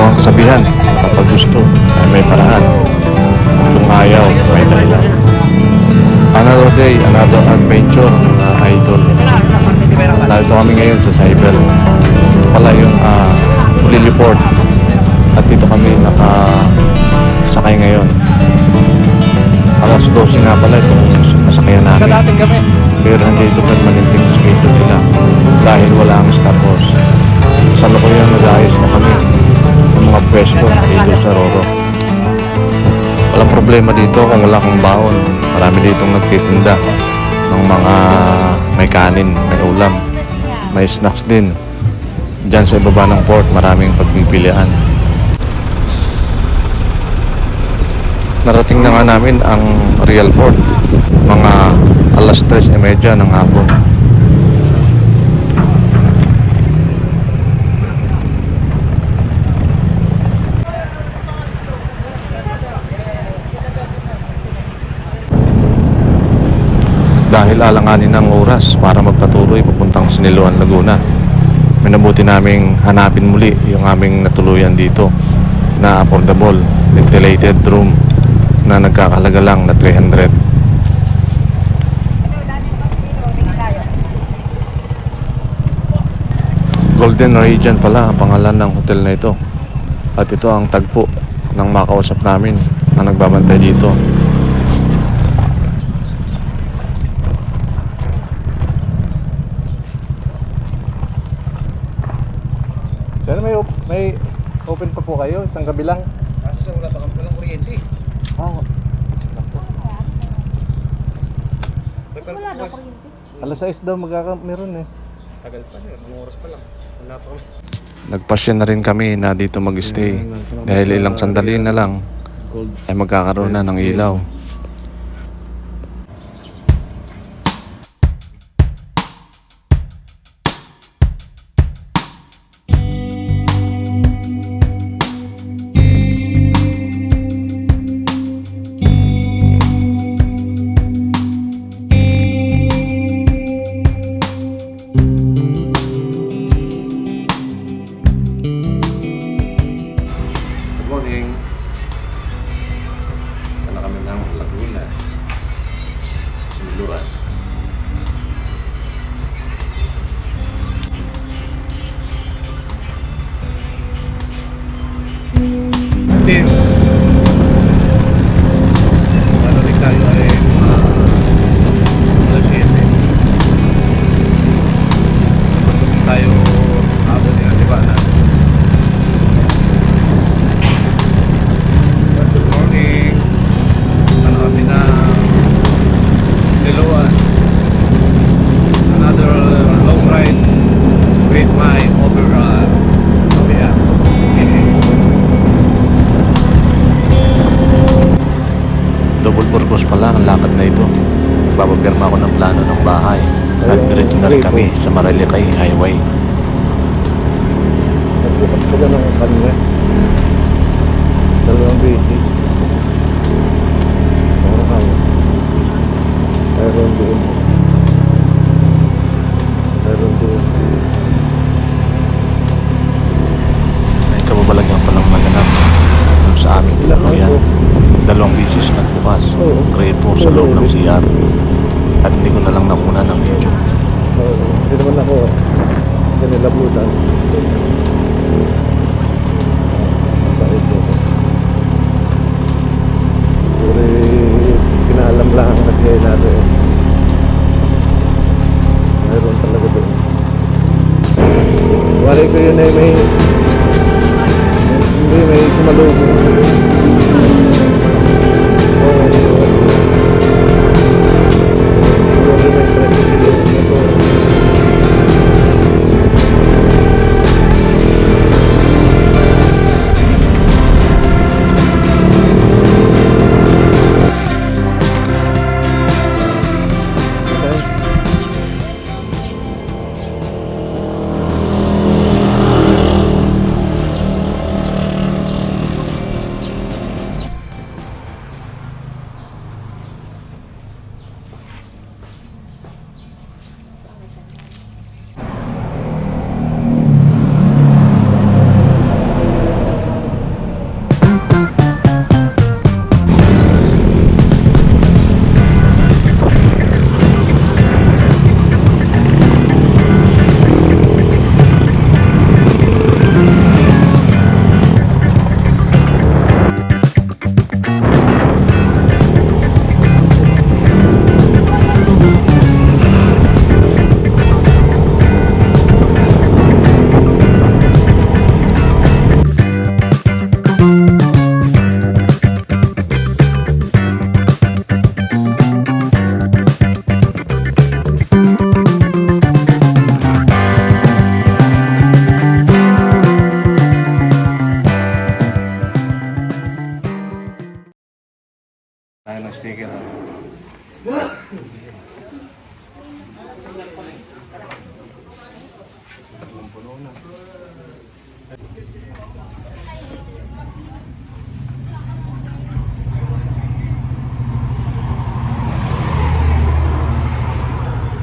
ang kasabihan, kapag gusto ay may paraan. At kung ayaw, may dahilan. Another day, another adventure, mga idol. Narito kami ngayon sa Cyber. Ito pala yung Pulili Port. At dito kami nakasakay ngayon. Alas 12 nga pala itong nasakyan namin. Pero hindi ito permanenteng schedule nila dahil wala ang Star Wars. Sa lukuyan nag-ayos na kami ng mga pwesto dito sa Roro. Walang problema dito kung wala kang baon. Marami ditong nagtitinda ng mga may kanin, may ulam, may snacks din. Diyan sa ibaba ng port, maraming pagpipilian. Narating na nga namin ang Real Port, mga alas 3:30 ng hapon. Dahil alanganin ng oras para magpatuloy papuntang Siniloan, Laguna, minabuti naming hanapin muli yung aming natuluyan dito na affordable, ventilated room na nagkakahalaga lang na 300. Golden Regent pala ang pangalan ng hotel na ito. At ito ang tagpo ng makausap namin na nagbabantay dito. Pero may open pa po kayo, isang gabi lang. Kaso sa wala pa kami walang kuryente. Oh, Wala na kuryente. alas 6 daw meron eh. Tagal pa rin, anong oras pa lang. Wala pa kami. Nagpasya na rin kami na dito mag-stay dahil ilang sandali na lang ay magkakaroon na ng ilaw. Then, rin tayo ay alas 7. Pagdating tayo abot din ang Libana. Good morning. Ano kami na Diluan. Another long ride with my override. Yeah. Double purpose pala ang lakad na ito. Babapirma ako ng plano ng bahay at diretso na rin kami sa Marilicay Highway. Nagbukas ko lang ng kanina. Dalawang busy. Oo kaya. Meron doon. Meron doon. May kababalagyan palang maganap dun sa aming tuluyan. Dalawang bisis nagbukas, gripo sa loob ng CR. At hindi ko na lang namuna ng video. Oo. Hindi naman ako. Hindi nilabutan. Bakit ko? Siguro kinaalam lang kasi natin. Mayroon talaga doon. Wala ko yun ay may kumalubong.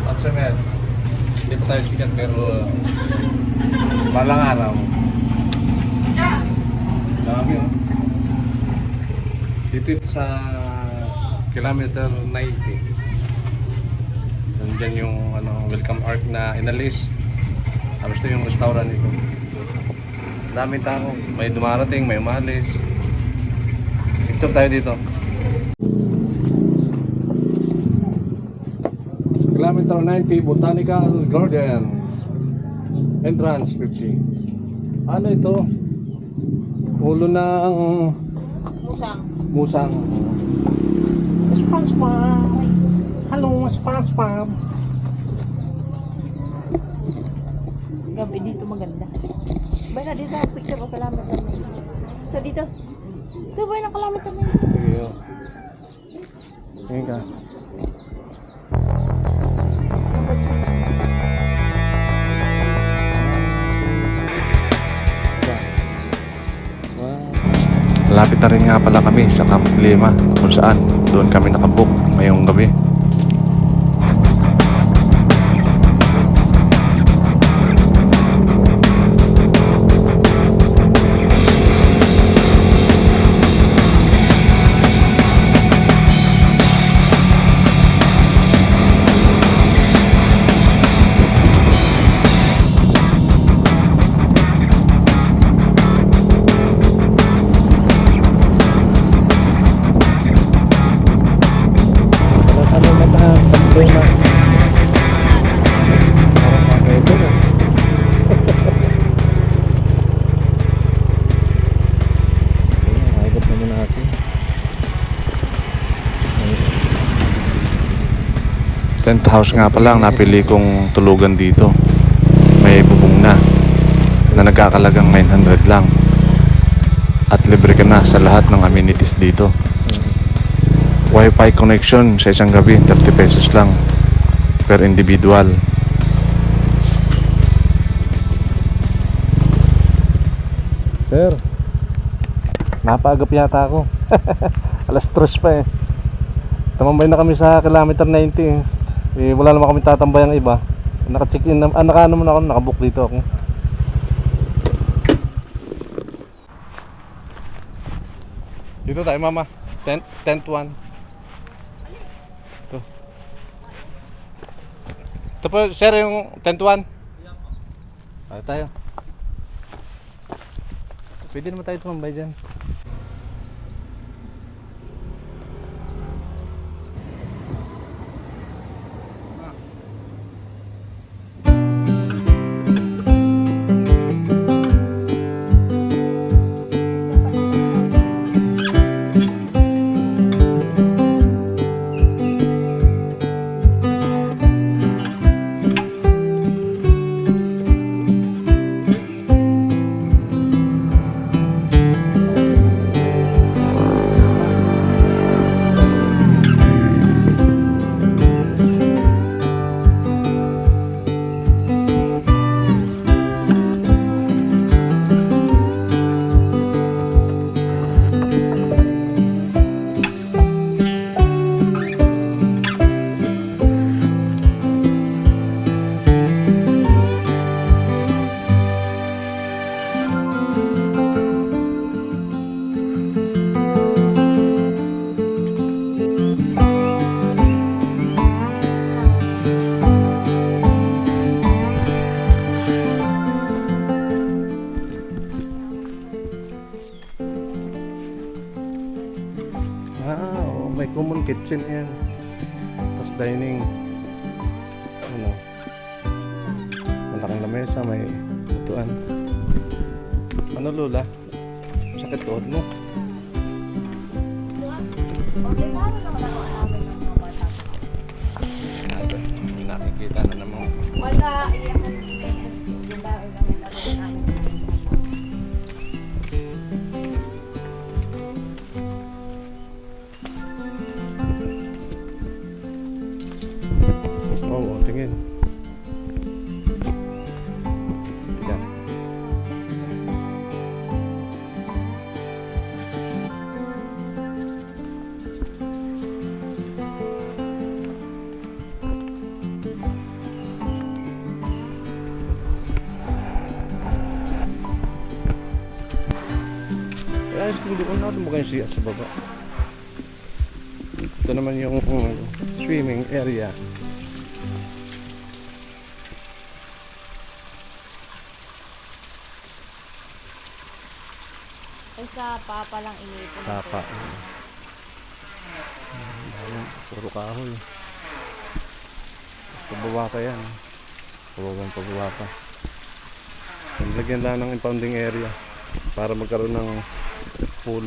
At sa men, hindi pa tayo sikat pero balang araw. Dami oh. Dito ito sa kilometer 90. Nandyan yung welcome arc na inalis. Tapos ito yung restaurant dito. Daming tao. May dumarating, may umalis. Picture tayo dito. Kilometer 90 Botanical Garden. Entrance 50. Ano ito? Ulo ng musang. SpongeBob. Hello, SpongeBob. Gabi dito maganda. Bay na dito, picture ko kilometer na yun. So dito. Ito ba yung kilometer na yun? Sige yun. Tingin ka. Malapit na rin nga pala kami sa Camp Lima kung saan doon kami nakabook ngayong gabi. Tent house nga pala ang napili kong tulugan dito. May bubong na nagkakalagang 900 lang. At libre ka na sa lahat ng amenities dito. Wi-Fi connection sa isang gabi, 30 pesos lang per individual. Sir, napaagap yata ako. Alas 3 pa eh. Tumambay na kami sa kilometer 90 eh. Wala naman kami tatambay ang iba. Naka-check in, naka-ano muna ako, naka-book dito ako. Dito tayo mama. Tent 1. Ito. Ito po sir yung tent 1. Tayo tayo. Pwede naman tayo tumambay dyan. May common kitchen yan. Tapos dining. Ano? Malaking lamesa, may lutuan. Ano Lola? Sakit tuhod mo. Nakikita na naman. Wala, iyak. Oo, tingin. Tiga. ayos din doon natin mo kayo siya sa baba. Ito naman yung swimming area. Ay, sa papa lang iniipon. Sapa. Puro kahoy. Pababa pa yan. Pababa pa. Lagyan lang ng impounding area para magkaroon ng pool.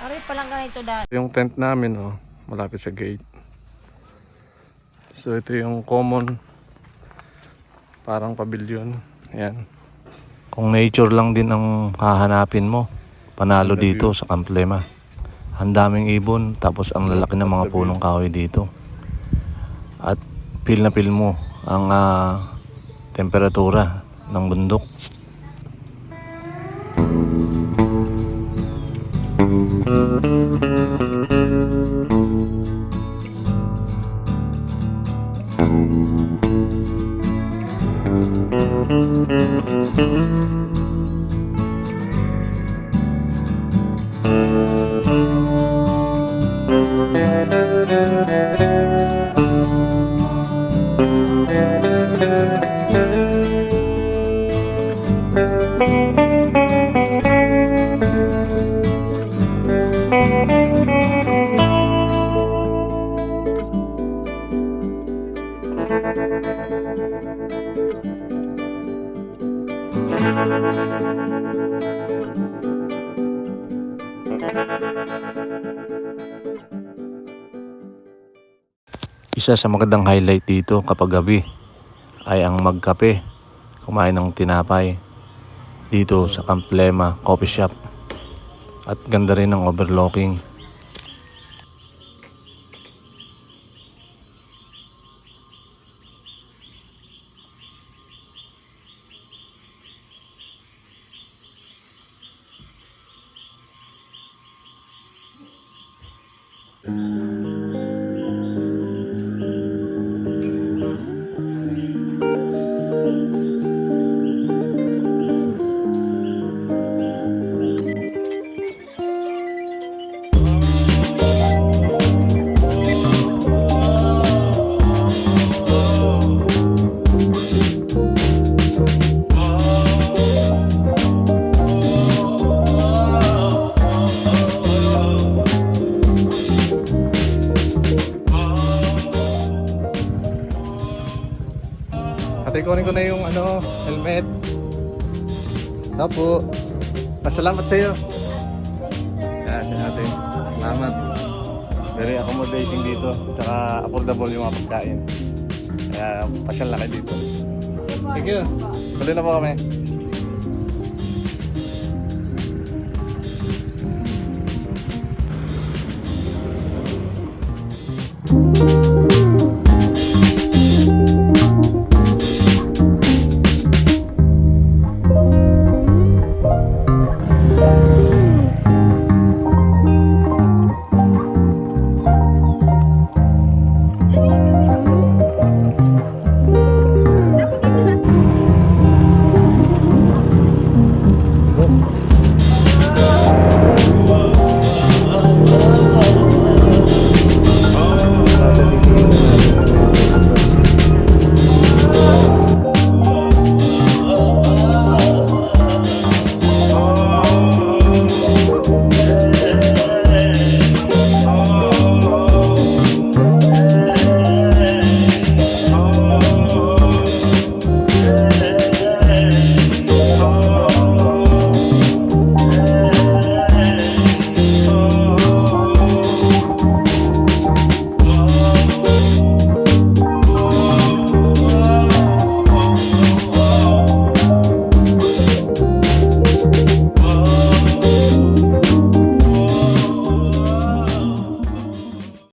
Aray pa lang ganito dati. Yung tent namin, oh, malapit sa gate. So ito yung common parang pavilion. Ayan. Kung nature lang din ang hahanapin mo, panalo dito sa Camplema. Ang daming ibon, tapos ang lalaki ng mga punong kahoy dito. At feel na feel mo ang temperatura ng bundok. Isa sa magandang highlight dito kapag gabi ay ang magkape, kumain ng tinapay dito sa Camplema Coffee Shop. At ganda rin ng overlooking. Ate, kunin ko na yung helmet. Tapo. Pasalamat sa iyo. Kasi ate, salamat. Very accommodating dito. Tsaka affordable yung mga pagkain. Kaya pasyal na kayo dito. Thank you. Tuloy na po kami.